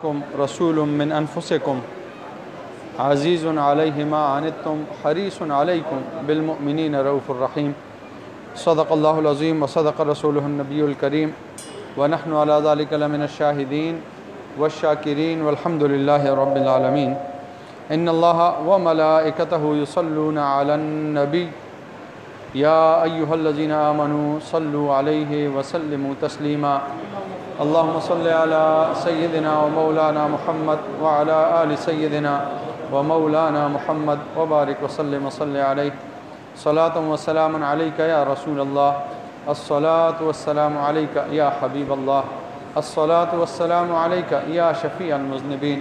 رسول من انفسکم عزیز علیہ ما عنتم حریص علیکم بالمؤمنین رؤوف الرحیم صدق اللہ العظیم وصدق رسولہ النبی الکریم ونحن علی ذلک لمن الشاہدین والشاکرین والحمد للہ رب العالمین ان اللہ وملائکتہ یصلون علی النبی یا ایہا الذین آمنوا صلوا علیہ وسلموا تسلیما اللہم صل علی سیدنا و مولانا محمد وعلی آل سیدنا و مولانا محمد وبارک وسلم وصل علیہ صلاة و سلام علیکہ یا رسول اللہ الصلاة والسلام علیکہ یا حبیب اللہ الصلاة والسلام علیکہ یا شفیع المذنبین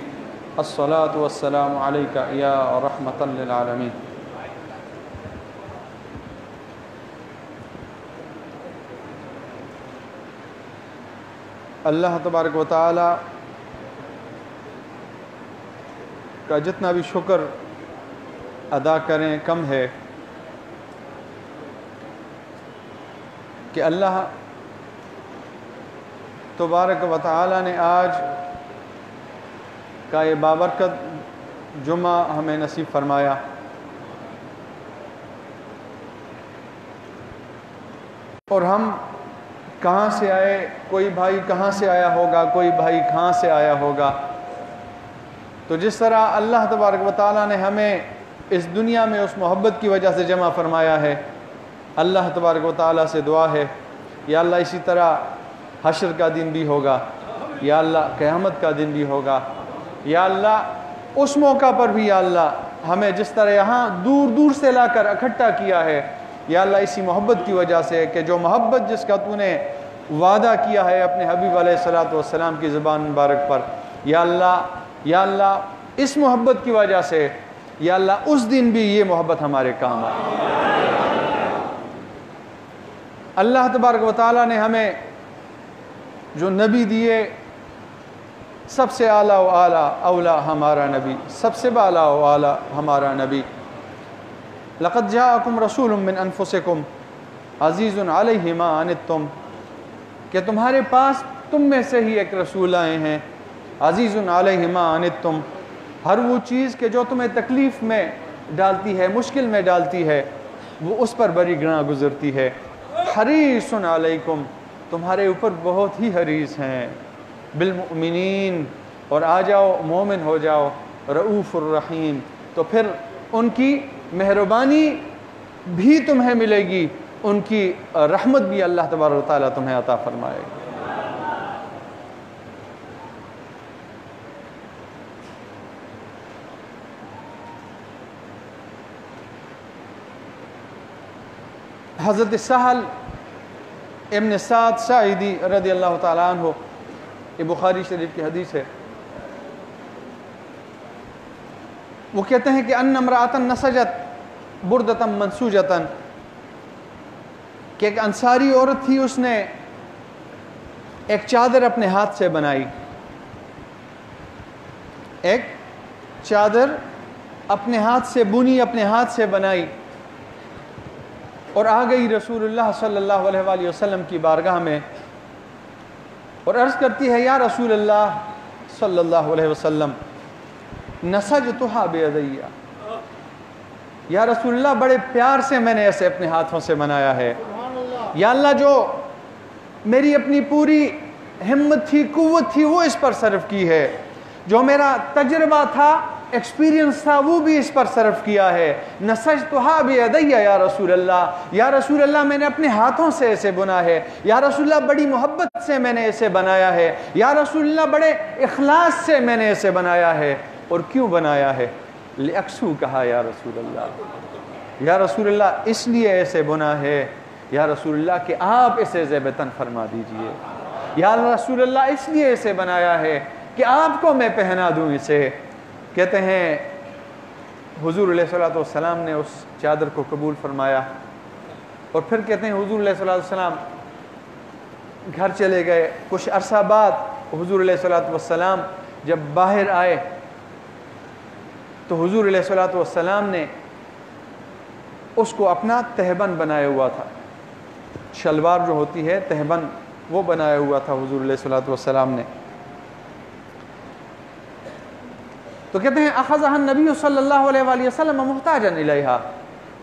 الصلاة والسلام علیکہ یا رحمتا للعالمین۔ اللہ تبارک و تعالی کا جتنا بھی شکر ادا کریں کم ہے کہ اللہ تبارک و تعالی نے آج کا یہ بابرکت جمعہ ہمیں نصیب فرمایا۔ اور ہم کہاں سے آئے، کوئی بھائی کہاں سے آیا ہوگا، کوئی بھائی کہاں سے آیا ہوگا، تو جس طرح اللہ تبارک و تعالیٰ نے ہمیں اس دنیا میں اس محبت کی وجہ سے جمع فرمایا ہے، اللہ تبارک و تعالیٰ سے دعا ہے یا اللہ اسی طرح حشر کا دن بھی ہوگا، یا اللہ قیامت کا دن بھی ہوگا، یا اللہ اس موقع پر بھی یا اللہ ہمیں جس طرح یہاں دور دور سے لا کر اکٹھا کیا ہے، یا اللہ اسی محبت کی وجہ سے کہ جو محبت جس کا تو نے وعدہ کیا ہے اپنے حبیب علیہ السلام کی زبان مبارک پر، یا اللہ اس محبت کی وجہ سے یا اللہ اس دن بھی یہ محبت ہمارے کام آئے۔ اللہ تبارک و تعالیٰ نے ہمیں جو نبی دیے، سب سے اعلیٰ و اعلیٰ اولا ہمارا نبی، سب سے بالا و اعلیٰ ہمارا نبی۔ لقد جاءکم رسول من انفسکم عزیز علیہ ما عنتم، کہ تمہارے پاس تم میں سے ہی ایک رسول آئے ہیں، عزیز علیہ ما عنتم، ہر وہ چیز کہ جو تمہیں تکلیف میں ڈالتی ہے، مشکل میں ڈالتی ہے، وہ اس پر بری گراں گزرتی ہے، حریص علیکم، تمہارے اوپر بہت ہی حریص ہیں، بالمؤمنین، اور آ جاؤ مومن ہو جاؤ، رؤوف الرحیم، تو پھر ان کی مہربانی بھی تمہیں ملے گی، ان کی رحمت بھی اللہ تبارک و تعالیٰ تمہیں عطا فرمائے گا۔ حضرت سہل ابن سعد ساعدی رضی اللہ تعالیٰ عنہ، یہ بخاری شریف کی حدیث ہے، وہ کہتے ہیں کہ ان امرأۃ نسجت بردۃ منسوجۃ، کہ ایک انصاری عورت تھی، اس نے ایک چادر اپنے ہاتھ سے بنائی، ایک چادر اپنے ہاتھ سے بنی، اپنے ہاتھ سے بنائی، اور آ گئی رسول اللہ صلی اللہ علیہ وآلہ وسلم کی بارگاہ میں، اور عرض کرتی ہے یا رسول اللہ صلی اللہ علیہ وسلم نسجتھا بیدیا، یا رسول اللہ بڑے پیار سے میں نے ایسے اپنے ہاتھوں سے بنایا ہے، یا اللہ جو میری اپنی پوری ہمت تھی، قوت تھی، وہ اس پر صرف کی ہے، جو میرا تجربہ تھا، ایکسپیرینس تھا، وہ بھی اس پر صرف کیا ہے، نسجتھا بیدیا یا رسول اللہ، یا رسول اللہ میں نے اپنے ہاتھوں سے اسے بنا ہے، یا رسول اللہ بڑی محبت سے میں نے اسے بنایا ہے، یا رسول اللہ بڑے اخلاص سے میں نے اسے بنایا ہے، اور کیوں بنایا ہے؟ لِأَكْسُو کہا یا رسول اللہ، یا رسول اللہ اس لیے ایسے بنا ہے یا رسول اللہ کہ آپ اسے زیبتاً فرما دیجئے، یا رسول اللہ اس لیے اسے بنایا ہے کہ آپ کو میں پہنا دوں اسے۔ کہتے ہیں حضور علیہ السلام نے اس چادر کو قبول فرمایا، اور پھر کہتے ہیں حضور علیہ السلام گھر چلے گئے، کچھ عرصہ بعد حضور علیہ السلام جب باہر آئے تو حضور علیہ السلام نے اس کو اپنا تہبند بنایا ہوا تھا، شلوار جو ہوتی ہے تہبند، وہ بنایا ہوا تھا حضور علیہ السلام نے۔ تو کہتے ہیں اخذها النبی صلی اللہ علیہ وآلہ وسلم محتاجا الیہا،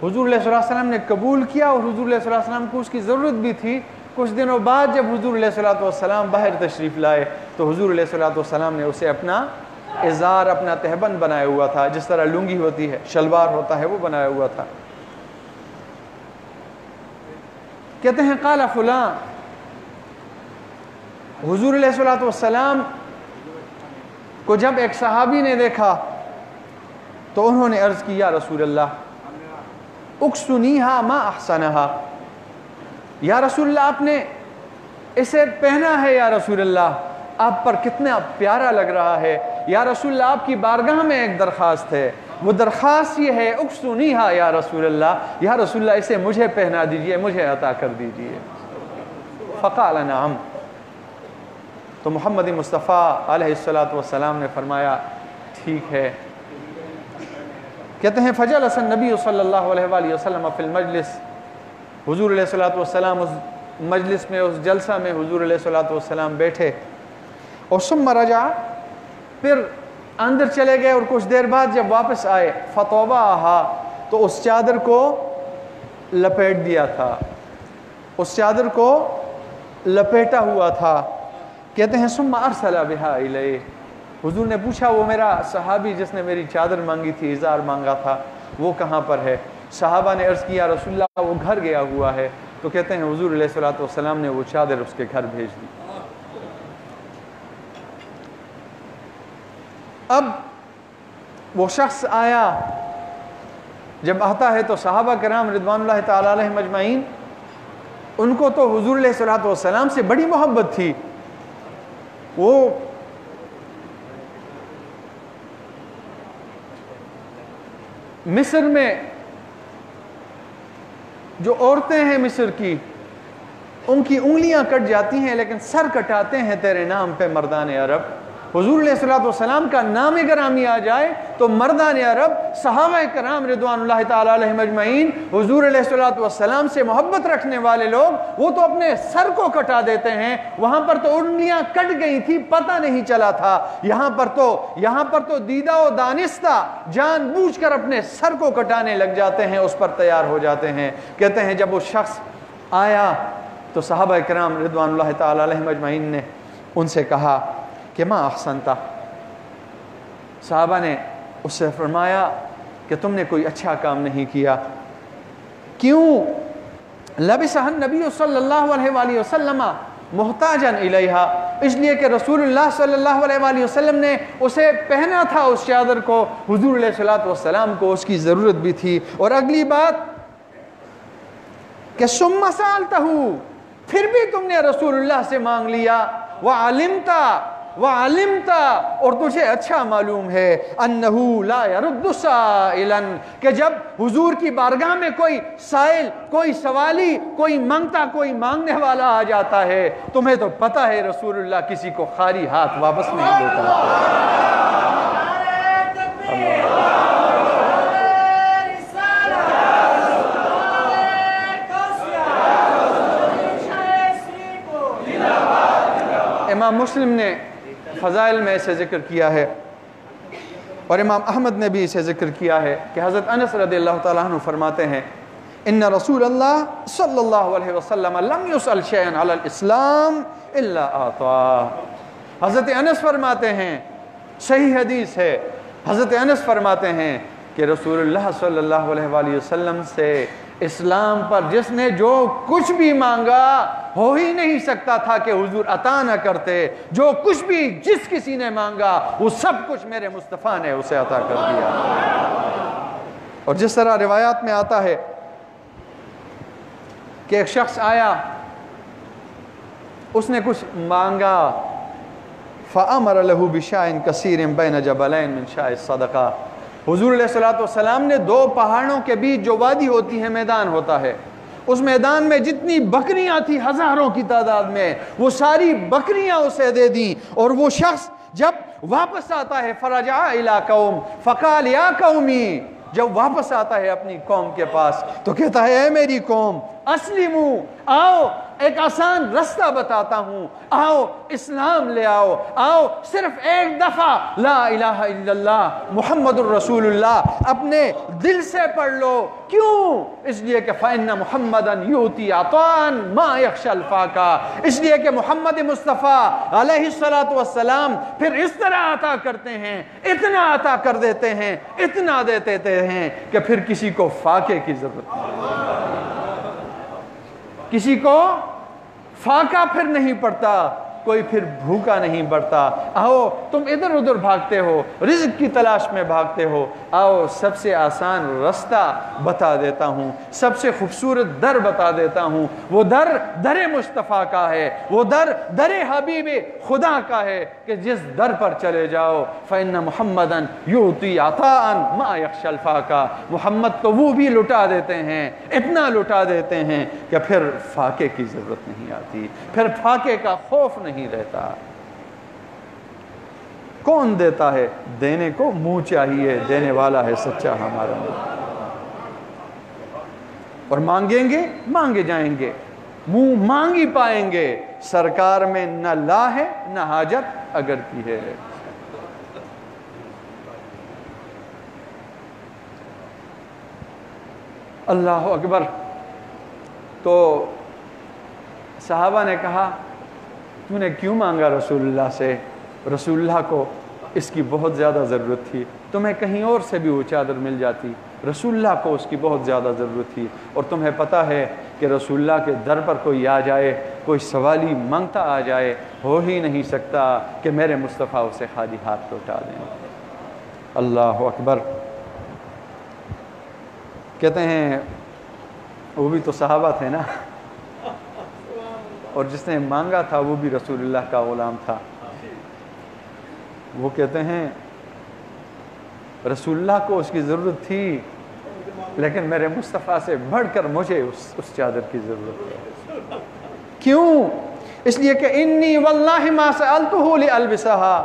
حضور علیہ الصلوۃ والسلام نے قبول کیا اور حضور علیہ الصلوۃ والسلام کو اس کی ضرورت بھی تھی۔ کچھ دنوں بعد جب حضور علیہ الصلوۃ والسلام باہر تشریف لائے تو حضور علیہ الصلوۃ والسلام نے اسے اپنا ازار، اپنا تہبند بنایا ہوا تھا، جس طرح لنگی ہوتی ہے، شلوار ہوتا ہے، وہ بنایا ہوا تھا۔ کہتے ہیں قال فلاں، حضور علیہ الصلوۃ والسلام کو جب ایک صحابی نے دیکھا تو انہوں نے عرض کی یا رسول اللہ اکسنیہا ما احسنہا، یا رسول اللہ آپ نے اسے پہنا ہے، یا رسول اللہ آپ پر کتنا پیارا لگ رہا ہے، یا رسول اللہ آپ کی بارگاہ میں ایک درخواست ہے، وہ درخواست یہ ہے اکسنیہا یا رسول اللہ، یا رسول اللہ اسے مجھے پہنا دیجئے، مجھے عطا کر دیجئے۔ فقال نعم، تو محمد مصطفیٰ علیہ الصلوۃ والسلام نے فرمایا ٹھیک ہے۔ کہتے ہیں فجلس النبی صلی اللہ علیہ وآلہ وسلم فی المجلس، حضور علیہ الصلوۃ والسلام اس مجلس میں، اس جلسہ میں حضور علیہ الصلوۃ والسلام بیٹھے، اور ثم رجع، پھر اندر چلے گئے، اور کچھ دیر بعد جب واپس آئے فطوباہا، تو اس چادر کو لپیٹ دیا تھا، اس چادر کو لپیٹا ہوا تھا۔ کہتے ہیں ثم ارسل بها الیہ، حضور نے پوچھا وہ میرا صحابی جس نے میری چادر مانگی تھی، ازار مانگا تھا، وہ کہاں پر ہے؟ صحابہ نے عرض کیا رسول اللہ وہ گھر گیا ہوا ہے۔ تو کہتے ہیں حضور علیہ الصلوۃ والسلام نے وہ چادر اس کے گھر بھیج دی۔ اب وہ شخص آیا، جب آتا ہے تو صحابہ کرام رضوان اللہ تعالی علیہم اجمعین، ان کو تو حضور علیہ الصلوۃ والسلام سے بڑی محبت تھی، وہ مصر میں جو عورتیں ہیں مصر کی، ان کی انگلیاں کٹ جاتی ہیں لیکن سر کٹاتے ہیں تیرے نام پہ مردان عرب۔ حضور علیہ الصلوۃ والسلام کا نام گرامی آ جائے تو مردان عرب، صحابہ کرام رضوان اللہ تعالی علیہم اجمعین، حضور علیہ الصلوۃ والسلام سے محبت رکھنے والے لوگ، وہ تو اپنے سر کو کٹا دیتے ہیں۔ وہاں پر تو انگلیاں کٹ گئی تھی، پتہ نہیں چلا تھا، یہاں پر تو دیدہ و دانستہ جان بوجھ کر اپنے سر کو کٹانے لگ جاتے ہیں، اس پر تیار ہو جاتے ہیں۔ کہتے ہیں جب وہ شخص آیا تو صحابہ کرام رضوان اللہ تعالی علیہم اجمعین نے ان سے کہا کہ ما احسنتا، صحابہ نے اس سے فرمایا کہ تم نے کوئی اچھا کام نہیں کیا۔ کیوں؟ لبسہ النبی صلی اللہ علیہ وآلہ وسلم محتاجا الیہا، اس لیے کہ رسول اللہ صلی اللہ علیہ وآلہ وسلم نے اسے پہنا تھا اس چادر کو، حضور علیہ الصلوۃ والسلام کو اس کی ضرورت بھی تھی۔ اور اگلی بات کہ ثم سألتہ، پھر بھی تم نے رسول اللہ سے مانگ لیا، وعلمت، اور تجھے اچھا معلوم ہے انہو لا یرد سائلا، کہ جب حضور کی بارگاہ میں کوئی سائل، کوئی سوالی، کوئی مانگتا، کوئی مانگنے والا آ جاتا ہے، تمہیں تو پتہ ہے رسول اللہ کسی کو خالی ہاتھ واپس نہیں دیتا۔ امام مسلم نے فضائل میں اسے ذکر کیا ہے، اور امام احمد نے بھی اسے ذکر کیا ہے کہ حضرت انس رضی اللہ تعالیٰ عنہ فرماتے ہیں ان رسول اللہ صلی اللہ علیہ وسلم لم يسأل شيئا علی الاسلام الا اعطاه۔ حضرت انس فرماتے ہیں، صحیح حدیث ہے، حضرت انس فرماتے ہیں کہ رسول اللہ صلی اللہ علیہ وآلہ وسلم سے اسلام پر جس نے جو کچھ بھی مانگا ہو ہی نہیں سکتا تھا کہ حضور عطا نہ کرتے۔ جو کچھ بھی جس کسی نے مانگا وہ سب کچھ میرے مصطفیٰ نے اسے عطا کر دیا۔ اور جس طرح روایات میں آتا ہے کہ ایک شخص آیا، اس نے کچھ مانگا، فَأَمَرَ لَهُ بِشَاءٍ كَثِيرٍ بَيْنَ جَبَلَيْن مِنْ شَاءِ الصَّدَقَةِ، حضور علیہ الصلوۃ والسلام نے دو پہاڑوں کے بیچ جو وادی ہوتی ہے، میدان ہوتا ہے، اس میدان میں جتنی بکریاں تھی ہزاروں کی تعداد میں، وہ ساری بکریاں اسے دے دیں۔ اور وہ شخص جب واپس آتا ہے فرجع الی قوم فقال یا قومی، جب واپس آتا ہے اپنی قوم کے پاس تو کہتا ہے اے میری قوم اسلموا، آؤ ایک آسان رستہ بتاتا ہوں، آؤ اسلام لے آؤ، آؤ صرف ایک دفعہ لا الہ الا اللہ محمد الرسول اللہ اپنے دل سے پڑھ لو۔ کیوں؟ اس لیے کہ فَإِنَّ مُحَمَّدًا يُؤْتِي عَطَاءً مَا يَخْشَى الْفَاقَى، اس لیے کہ محمد مصطفیٰ علیہ السلام پھر اس طرح عطا کرتے ہیں، اتنا عطا کر دیتے ہیں، اتنا دیتے ہیں کہ پھر کسی کو فاقے کی ضرورت نہیں، کسی کو فاقہ پھر نہیں پڑتا، کوئی پھر بھوکا نہیں پڑتا۔ آؤ تم ادھر ادھر بھاگتے ہو، رزق کی تلاش میں بھاگتے ہو، آؤ سب سے آسان رستہ بتا دیتا ہوں، سب سے خوبصورت در بتا دیتا ہوں۔ وہ در مصطفیٰ کا ہے، وہ در حبیب خدا کا ہے کہ جس در پر چلے جاؤ فَإِنَّ مُحَمَّدًا يُؤْتِي عَطَاءً مَا يَخْشَى الْفَاقَى، محمد تو وہ بھی لٹا دیتے ہیں، اتنا لٹا دیتے ہیں کہ پھر فاقے کی ضرورت نہیں آتی، پھر فاقے کا خوف نہیں رہتا۔ کون دیتا ہے؟ دینے کو منہ چاہیے، دینے والا ہے سچا ہمارا منہ، اور مانگیں گے مانگے جائیں گے، منہ مانگی پائیں گے۔ سرکار میں نہ لا ہے نہ حاجت اگر کی ہے۔ اللہ اکبر۔ تو صحابہ نے کہا تو نے کیوں مانگا رسول اللہ سے؟ رسول اللہ کو اس کی بہت زیادہ ضرورت تھی، تمہیں کہیں اور سے بھی وہ چادر مل جاتی، رسول اللہ کو اس کی بہت زیادہ ضرورت تھی، اور تمہیں پتہ ہے کہ رسول اللہ کے در پر کوئی آ جائے، کوئی سوالی مانگتا آ جائے، ہو ہی نہیں سکتا کہ میرے مصطفیٰ اسے خالی ہاتھ لوٹا دیں۔ اللہ اکبر۔ کہتے ہیں وہ بھی تو صحابہ تھے نا، اور جس نے مانگا تھا وہ بھی رسول اللہ کا غلام تھا۔ وہ کہتے ہیں رسول اللہ کو اس کی ضرورت تھی، لیکن میرے مصطفیٰ سے بڑھ کر مجھے اس چادر کی ضرورت ہے۔ کیوں؟ اس لیے کہ انی واللہ ما سألتہ لألبسہا،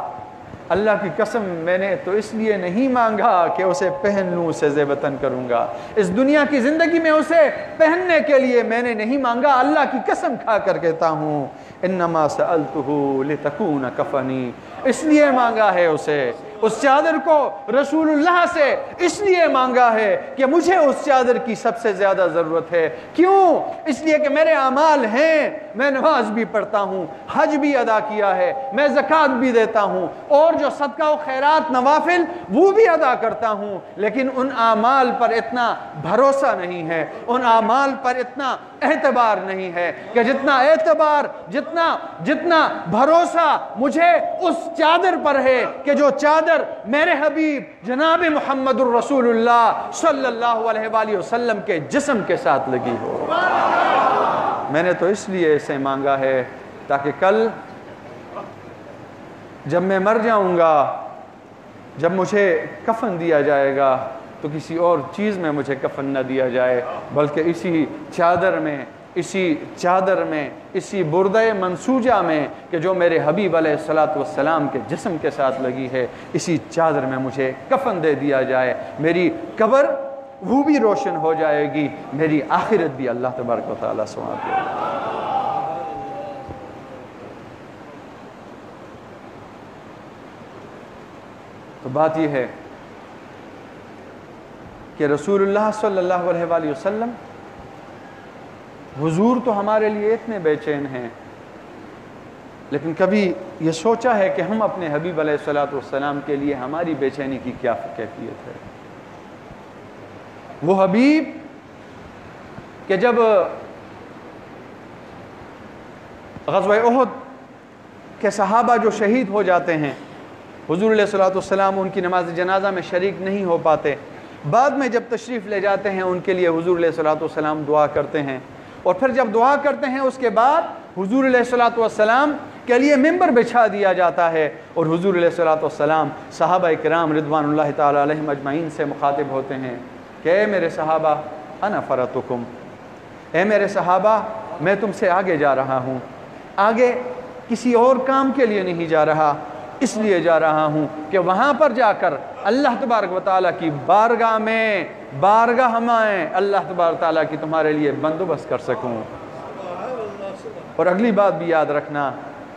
اللہ کی قسم میں نے تو اس لیے نہیں مانگا کہ اسے پہن لوں، اسے زیبتن کروں گا، اس دنیا کی زندگی میں اسے پہننے کے لیے میں نے نہیں مانگا، اللہ کی قسم کھا کر کہتا ہوں انما سألتہ لتکون کفنی، اس لیے مانگا ہے اسے، اس چادر کو رسول اللہ سے اس لیے مانگا ہے کہ مجھے اس چادر کی سب سے زیادہ ضرورت ہے۔ کیوں؟ اس لیے کہ میرے اعمال ہیں، میں نماز بھی پڑھتا ہوں، حج بھی ادا کیا ہے، میں زکوٰۃ بھی دیتا ہوں، اور جو صدقہ و خیرات نوافل وہ بھی ادا کرتا ہوں، لیکن ان اعمال پر اتنا بھروسہ نہیں ہے، ان اعمال پر اتنا اعتبار نہیں ہے کہ جتنا اعتبار، جتنا بھروسہ مجھے اس چادر پر ہے کہ جو چادر میرے حبیب جناب محمد الرسول اللہ صلی اللہ علیہ وآلہ وسلم کے جسم کے ساتھ لگی ہو۔ میں نے تو اس لیے اسے مانگا ہے تاکہ کل جب میں مر جاؤں گا، جب مجھے کفن دیا جائے گا تو کسی اور چیز میں مجھے کفن نہ دیا جائے، بلکہ اسی چادر میں اسی بردہ منسوجہ میں کہ جو میرے حبیب علیہ السلام کے جسم کے ساتھ لگی ہے، اسی چادر میں مجھے کفن دے دیا جائے، میری قبر وہ بھی روشن ہو جائے گی، میری آخرت بھی اللہ تبارک و تعالیٰ سنوار دے گا۔ تو بات یہ ہے کہ رسول اللہ صلی اللہ علیہ وآلہ وسلم، حضور تو ہمارے لیے اتنے بے چین ہیں، لیکن کبھی یہ سوچا ہے کہ ہم اپنے حبیب علیہ السلام کے لیے ہماری بے چینی کی کیا کیفیت ہے؟ وہ حبیب کہ جب غزوہ احد کے صحابہ جو شہید ہو جاتے ہیں، حضور علیہ السلام ان کی نماز جنازہ میں شریک نہیں ہو پاتے، بعد میں جب تشریف لے جاتے ہیں ان کے لیے حضور علیہ السلام دعا کرتے ہیں، اور پھر جب دعا کرتے ہیں اس کے بعد حضور علیہ السلام کے لیے ممبر بچھا دیا جاتا ہے، اور حضور علیہ السلام صحابہ کرام رضوان اللہ تعالی علیہم اجمعین سے مخاطب ہوتے ہیں کہ اے میرے صحابہ انا فرطکم، اے میرے صحابہ میں تم سے آگے جا رہا ہوں، آگے کسی اور کام کے لیے نہیں جا رہا، اس لیے جا رہا ہوں کہ وہاں پر جا کر اللہ تبارک و تعالیٰ کی بارگاہ میں اللہ تبارک و تعالیٰ کی تمہارے لیے بندوبست کر سکوں۔ اور اگلی بات بھی یاد رکھنا،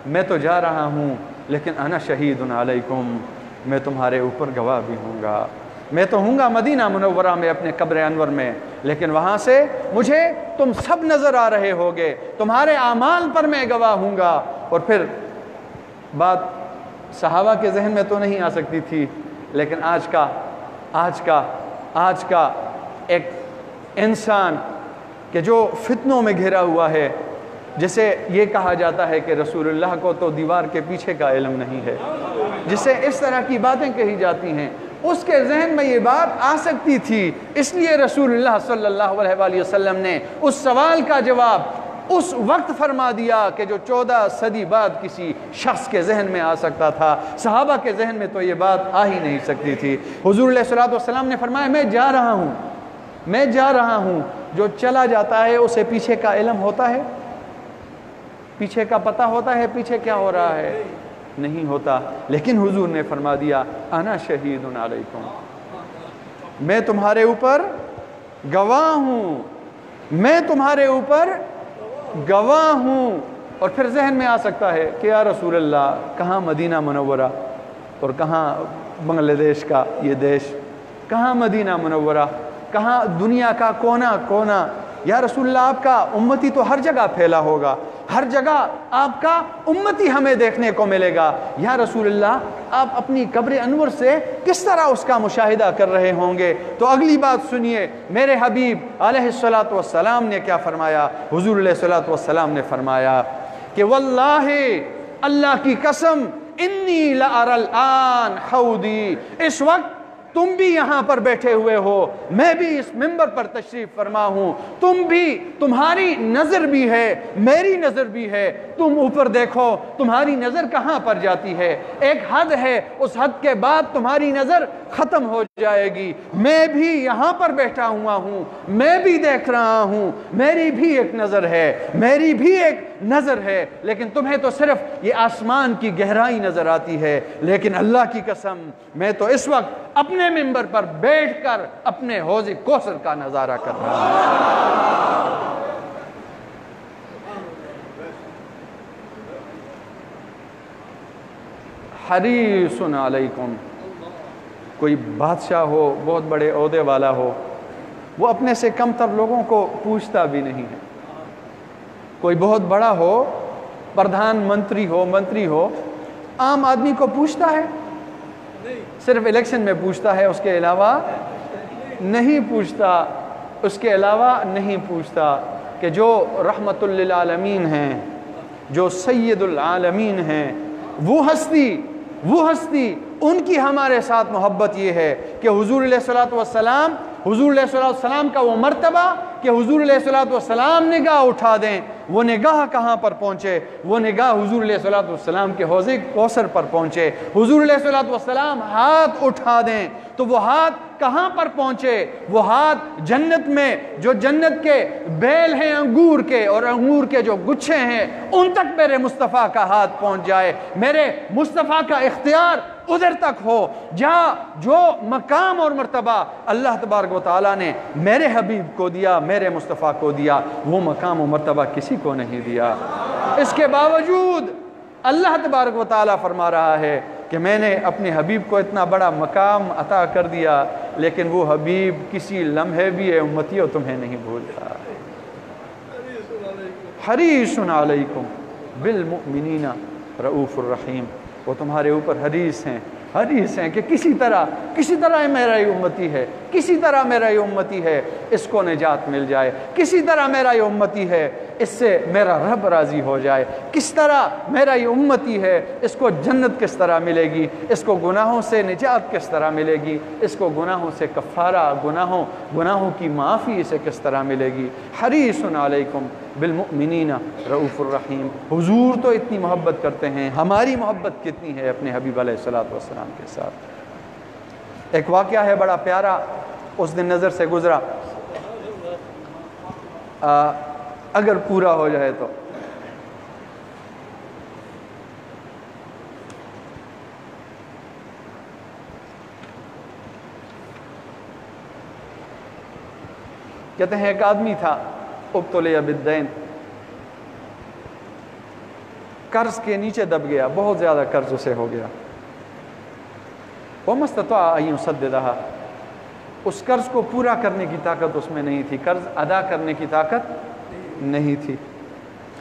میں تو جا رہا ہوں لیکن انا شہید علیکم، میں تمہارے اوپر گواہ بھی ہوں گا۔ میں تو ہوں گا مدینہ منورہ میں اپنے قبر انور میں، لیکن وہاں سے مجھے تم سب نظر آ رہے ہوگے، تمہارے اعمال پر میں گواہ ہوں گا۔ اور پھر بات صحابہ کے ذہن میں تو نہیں آ سکتی تھی، لیکن آج کا ایک انسان کہ جو فتنوں میں گھرا ہوا ہے، جسے یہ کہا جاتا ہے کہ رسول اللہ کو تو دیوار کے پیچھے کا علم نہیں ہے، جسے اس طرح کی باتیں کہی جاتی ہیں، اس کے ذہن میں یہ بات آ سکتی تھی، اس لیے رسول اللہ صلی اللہ علیہ وآلہ وسلم نے اس سوال کا جواب اس وقت فرما دیا کہ جو 14 صدی بعد کسی شخص کے ذہن میں آ سکتا تھا۔ صحابہ کے ذہن میں تو یہ بات آ ہی نہیں سکتی تھی۔ حضور علیہ السلام نے فرمایا میں جا رہا ہوں، جو چلا جاتا ہے اسے پیچھے کا علم ہوتا ہے، پیچھے کا پتہ ہوتا ہے پیچھے کیا ہو رہا ہے؟ نہیں ہوتا، لیکن حضور نے فرما دیا انا شہید علیکم، میں تمہارے اوپر گواہ ہوں، میں تمہارے اوپر گواہ ہوں۔ اور پھر ذہن میں آ سکتا ہے کہ یا رسول اللہ کہاں مدینہ منورہ اور کہاں بنگلہ دیش کا یہ دیش، کہاں مدینہ منورہ، کہاں دنیا کا کونا کونا، یا رسول اللہ آپ کا امتی تو ہر جگہ پھیلا ہوگا، ہر جگہ آپ کا امتی ہمیں دیکھنے کو ملے گا، یا رسول اللہ آپ اپنی قبر انور سے کس طرح اس کا مشاہدہ کر رہے ہوں گے؟ تو اگلی بات سنیے، میرے حبیب علیہ السلام نے کیا فرمایا؟ حضور علیہ السلام نے فرمایا کہ واللہ اللہ کی قسم انی لأری الآن حوضی، اس وقت تم بھی یہاں پر بیٹھے ہوئے ہو، میں بھی اس منبر پر تشریف فرما ہوں، تمہاری نظر بھی ہے، میری نظر بھی ہے، تم اوپر دیکھو تمہاری نظر کہاں پر جاتی ہے، ایک حد ہے، اس حد کے بعد تمہاری نظر ختم ہو جائے گی، میں بھی یہاں پر بیٹھا ہوا ہوں، میں بھی دیکھ رہا ہوں، میری بھی ایک نظر ہے، لیکن تمہیں تو صرف یہ آسمان کی گہرائی نظر آتی ہے، لیکن اللہ کی قسم میں تو اس وقت اپنے منبر پر بیٹھ کر اپنے حوض کوثر کا نظارہ کر رہا ہوں۔ حریص علیکم، کوئی بادشاہ ہو، بہت بڑے عہدے والا ہو، وہ اپنے سے کم تر لوگوں کو پوچھتا بھی نہیں ہے۔ کوئی بہت بڑا ہو، پردھان منتری ہو، عام آدمی کو پوچھتا ہے؟ صرف الیکشن میں پوچھتا ہے، اس کے علاوہ نہیں پوچھتا، کہ جو رحمت للعالمین ہیں، جو سید العالمین ہیں، وہ ہستی ان کی ہمارے ساتھ محبت یہ ہے کہ حضور علیہ السلام کا وہ مرتبہ کہ حضور علیہ السلام نگاہ اٹھا دیں، وہ نگاہ کہاں پر پہنچے؟ وہ نگاہ حضور علیہ السلام کے حوض کوثر پر پہنچے۔ حضور علیہ السلام ہاتھ اٹھا دیں تو وہ ہاتھ کہاں پر پہنچے؟ وہ ہاتھ جنت میں، جو جنت کے بیل ہیں انگور کے، اور انگور کے جو گچھے ہیں ان تک میرے مصطفیٰ کا ہاتھ پہنچ جائے، میرے مصطفیٰ کا اختیار ادھر تک ہو، جہاں جو مقام اور مرتبہ اللہ تبارک و تعالیٰ نے میرے حبیب کو دیا، میرے مصطفیٰ کو دیا، وہ مقام و مرتبہ کسی کو نہیں دیا۔ اس کے باوجود اللہ تبارک و تعالیٰ فرما رہا ہے کہ میں نے اپنے حبیب کو اتنا بڑا مقام عطا کر دیا، لیکن وہ حبیب کسی لمحے بھی ہے امتیوں تمہیں نہیں بھولتا۔ حریص علیکم بالمؤمنین رؤوف الرحیم، وہ تمہارے اوپر حریص ہیں کہ کسی طرح میرا یہ امتی ہے، اس کو نجات مل جائے، کسی طرح میرا یہ امتی ہے اس سے میرا رب راضی ہو جائے، کس طرح میرا یہ امتی ہے اس کو جنت کس طرح ملے گی، اس کو گناہوں سے نجات کس طرح ملے گی، اس کو گناہوں سے کفارہ، گناہوں کی معافی اسے کس طرح ملے گی۔ حریص علیکم بالمؤمنین رؤوف الرحیم، حضور تو اتنی محبت کرتے ہیں، ہماری محبت کتنی ہے اپنے حبیب علیہ السلام کے ساتھ۔ ایک واقعہ ہے بڑا پیارا، اس دن نظر سے گزرا، اگر پورا ہو جائے تو۔ کہتے ہیں ایک آدمی تھا ابتلی بالدین، قرض کے نیچے دب گیا، بہت زیادہ قرض اسے ہو گیا۔ وَمَا اسْتَطَاعَ أَن يُسَدِّدَهَا، اس قرض کو پورا کرنے کی طاقت اس میں نہیں تھی، قرض ادا کرنے کی طاقت نہیں تھی۔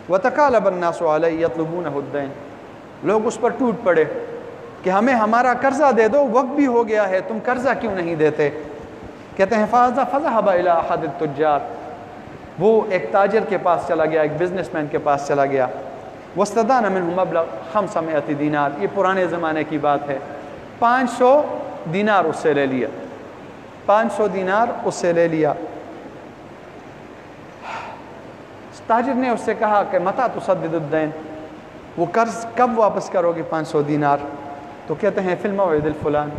وَتَقَالَبَ النَّاسُ عَلَيْهِ يَطْلُبُونَهُ الدَّيْنَ، لوگ اس پر ٹوٹ پڑے کہ ہمیں ہمارا قرضہ دے دو، وقت بھی ہو گیا ہے، تم قرضہ کیوں نہیں دیتے؟ کہتے ہیں فَذَهَبَ إِلَىٰ أَحَدِ التُّجَّارِ، وہ ایک تاجر کے پاس چلا گیا، ایک بزنس مین کے پاس چلا گیا۔ وَاسْتَدَانَ مِنْهُ مَبْلَغ 500 دینار، یہ پرانے زمانے کی بات ہے، 500 دینار اس سے لے لیا، 500 دینار اس سے لے لیا۔ تاجر نے اس سے کہا کہ متى تسدد الدین، وہ قرض کب واپس کرو گے 500 دینار؟ تو کہتے ہیں فی الموعد الفلان،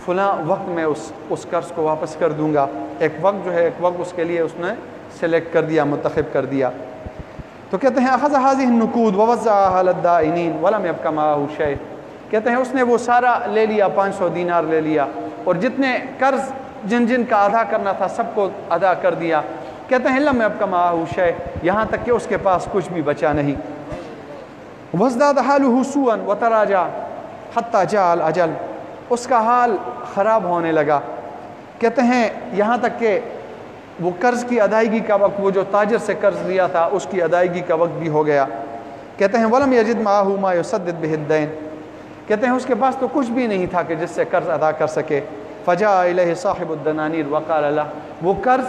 فلاں وقت میں اس قرض کو واپس کر دوں گا۔ ایک وقت جو ہے، ایک وقت اس کے لیے اس نے سلیکٹ کر دیا، منتخب کر دیا۔ تو کہتے ہیں اخذ هذه النقود ووزعها على الدائنین ولم يبق معه شيء، کہتے ہیں اس نے وہ سارا لے لیا، 500 دینار لے لیا، اور جتنے قرض جن کا ادا کرنا تھا سب کو ادا کر دیا۔ کہتے ہیں لم يبق معه شيء، یہاں تک کہ اس کے پاس کچھ بھی بچا نہیں۔ وازداد حاله سوءا وتراجع حتى جاء الاجل، اس کا حال خراب ہونے لگا۔ کہتے ہیں یہاں تک کہ وہ قرض کی ادائیگی کا وقت، وہ جو تاجر سے قرض لیا تھا اس کی ادائیگی کا وقت بھی ہو گیا۔ کہتے ہیں ولم یجد معه ما يسدد به الدین، کہتے ہیں اس کے پاس تو کچھ بھی نہیں تھا کہ جس سے قرض ادا کر سکے۔ فجاء الیہ صاحب الدنانیر وقال له، وہ قرض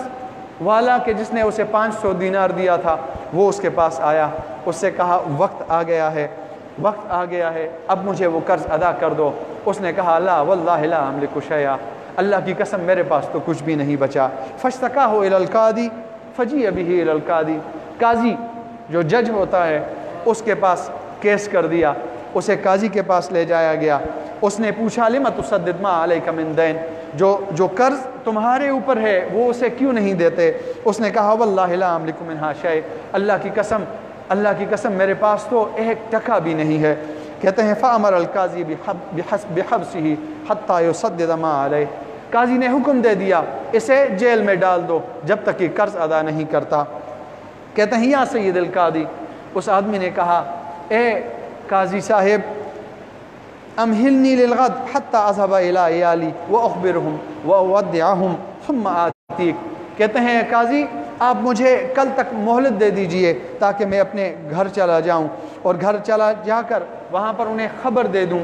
والا کہ جس نے اسے 500 دینار دیا تھا وہ اس کے پاس آیا، اس سے کہا وقت آ گیا ہے، وقت آ گیا ہے، اب مجھے وہ قرض ادا کر دو۔ اس نے کہا لا واللہ لا املک شیئا، اللہ کی قسم میرے پاس تو کچھ بھی نہیں بچا۔ فاشتکاہ الی القاضی فجیء بہ الی القاضی، قاضی جو جج ہوتا ہے اس کے پاس کیس کر دیا، اسے قاضی کے پاس لے جایا گیا۔ اس نے پوچھا لم تسدد ما علیک من دین، جو قرض تمہارے اوپر ہے وہ اسے کیوں نہیں دیتے؟ اس نے کہا واللہ لا املک منہا شیء، اللہ کی قسم میرے پاس تو ایک ٹکا بھی نہیں ہے۔ کہتے ہیں فامر القاضی بحبسہ حتی یسدد ما علیہ، قاضی نے حکم دے دیا اسے جیل میں ڈال دو جب تک کہ قرض ادا نہیں کرتا۔ کہتے ہیں یا سید القاضی، اس آدمی نے کہا اے قاضی صاحب امہلنی للغد حتی اذهب الی عیالی واخبرهم واودعهم ثم آتیک، کہتے ہیں قاضی آپ مجھے کل تک مہلت دے دیجئے تاکہ میں اپنے گھر چلا جاؤں، اور گھر چلا جا کر وہاں پر انہیں خبر دے دوں